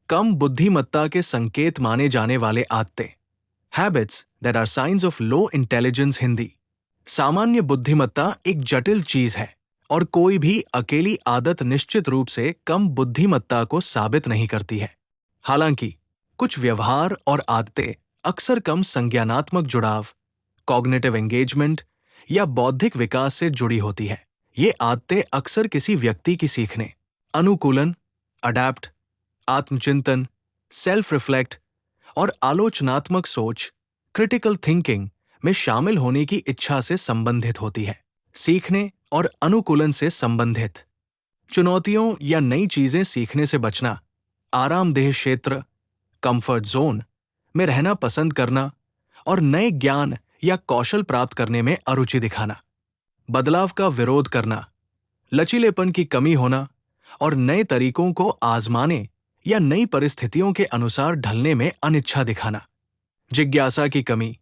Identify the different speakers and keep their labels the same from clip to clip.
Speaker 1: कम बुद्धिमत्ता के संकेत माने जाने वाले आदतें, habits that are signs of low intelligence. Hindi. सामान्य बुद्धिमत्ता एक जटिल चीज है और कोई भी अकेली आदत निश्चित रूप से कम बुद्धिमत्ता को साबित नहीं करती है। हालांकि कुछ व्यवहार और आदतें अक्सर कम संज्ञानात्मक जुड़ाव, कॉग्निटिव एंगेजमेंट या बौद्धिक विकास से जुड़ी होती है। ये आदतें अक्सर किसी व्यक्ति की सीखने, अनुकूलन, अडैप्ट, आत्मचिंतन, सेल्फ रिफ्लेक्ट और आलोचनात्मक सोच, क्रिटिकल थिंकिंग में शामिल होने की इच्छा से संबंधित होती है। सीखने और अनुकूलन से संबंधित चुनौतियों या नई चीजें सीखने से बचना, आरामदेह क्षेत्र, कंफर्ट जोन में रहना पसंद करना और नए ज्ञान या कौशल प्राप्त करने में अरुचि दिखाना, बदलाव का विरोध करना, लचीलेपन की कमी होना और नए तरीकों को आजमाने या नई परिस्थितियों के अनुसार ढलने में अनिच्छा दिखाना, जिज्ञासा की कमी,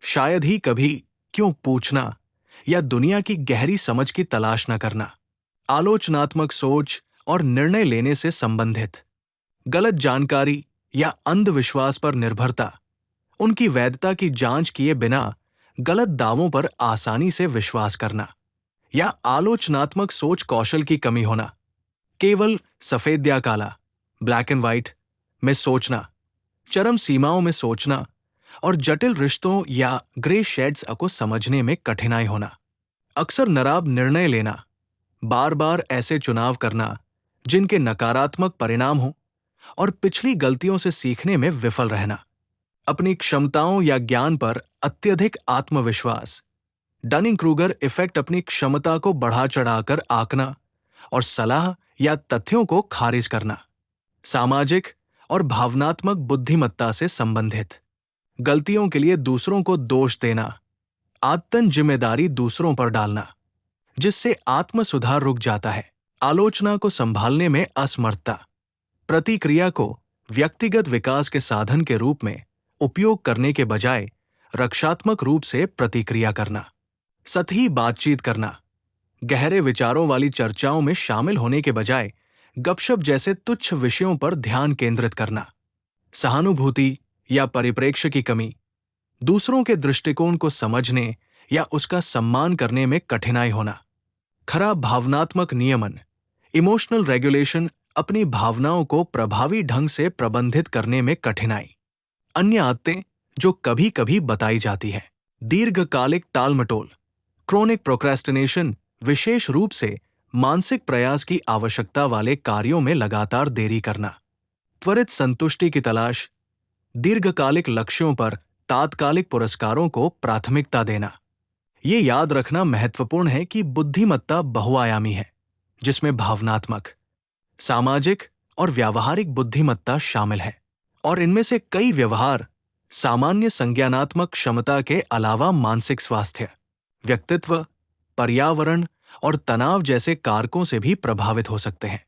Speaker 1: शायद ही कभी क्यों पूछना या दुनिया की गहरी समझ की तलाश न करना, आलोचनात्मक सोच और निर्णय लेने से संबंधित, गलत जानकारी या अंधविश्वास पर निर्भरता, उनकी वैधता की जांच किए बिना गलत दावों पर आसानी से विश्वास करना या आलोचनात्मक सोच कौशल की कमी होना, केवल सफेद या काला, ब्लैक एंड व्हाइट में सोचना, चरम सीमाओं में सोचना और जटिल रिश्तों या ग्रे शेड्स को समझने में कठिनाई होना, अक्सर नराब निर्णय लेना, बार बार ऐसे चुनाव करना जिनके नकारात्मक परिणाम हो और पिछली गलतियों से सीखने में विफल रहना, अपनी क्षमताओं या ज्ञान पर अत्यधिक आत्मविश्वास, डनिंग क्रूगर इफेक्ट, अपनी क्षमता को बढ़ा चढ़ाकर आंकना और सलाह या तथ्यों को खारिज करना, सामाजिक और भावनात्मक बुद्धिमत्ता से संबंधित, गलतियों के लिए दूसरों को दोष देना, आदतन जिम्मेदारी दूसरों पर डालना जिससे आत्म सुधार रुक जाता है, आलोचना को संभालने में असमर्थता, प्रतिक्रिया को व्यक्तिगत विकास के साधन के रूप में उपयोग करने के बजाय रक्षात्मक रूप से प्रतिक्रिया करना, सतही बातचीत करना, गहरे विचारों वाली चर्चाओं में शामिल होने के बजाय गपशप जैसे तुच्छ विषयों पर ध्यान केंद्रित करना, सहानुभूति या परिप्रेक्ष्य की कमी, दूसरों के दृष्टिकोण को समझने या उसका सम्मान करने में कठिनाई होना, खराब भावनात्मक नियमन, इमोशनल रेगुलेशन, अपनी भावनाओं को प्रभावी ढंग से प्रबंधित करने में कठिनाई। अन्य आदतें जो कभी कभी बताई जाती है, दीर्घकालिक टालमटोल, क्रोनिक प्रोक्रेस्टिनेशन, विशेष रूप से मानसिक प्रयास की आवश्यकता वाले कार्यों में लगातार देरी करना, त्वरित संतुष्टि की तलाश, दीर्घकालिक लक्ष्यों पर तात्कालिक पुरस्कारों को प्राथमिकता देना। ये याद रखना महत्वपूर्ण है कि बुद्धिमत्ता बहुआयामी है, जिसमें भावनात्मक, सामाजिक और व्यावहारिक बुद्धिमत्ता शामिल है, और इनमें से कई व्यवहार, सामान्य संज्ञानात्मक क्षमता के अलावा मानसिक स्वास्थ्य, व्यक्तित्व, पर्यावरण और तनाव जैसे कारकों से भी प्रभावित हो सकते हैं।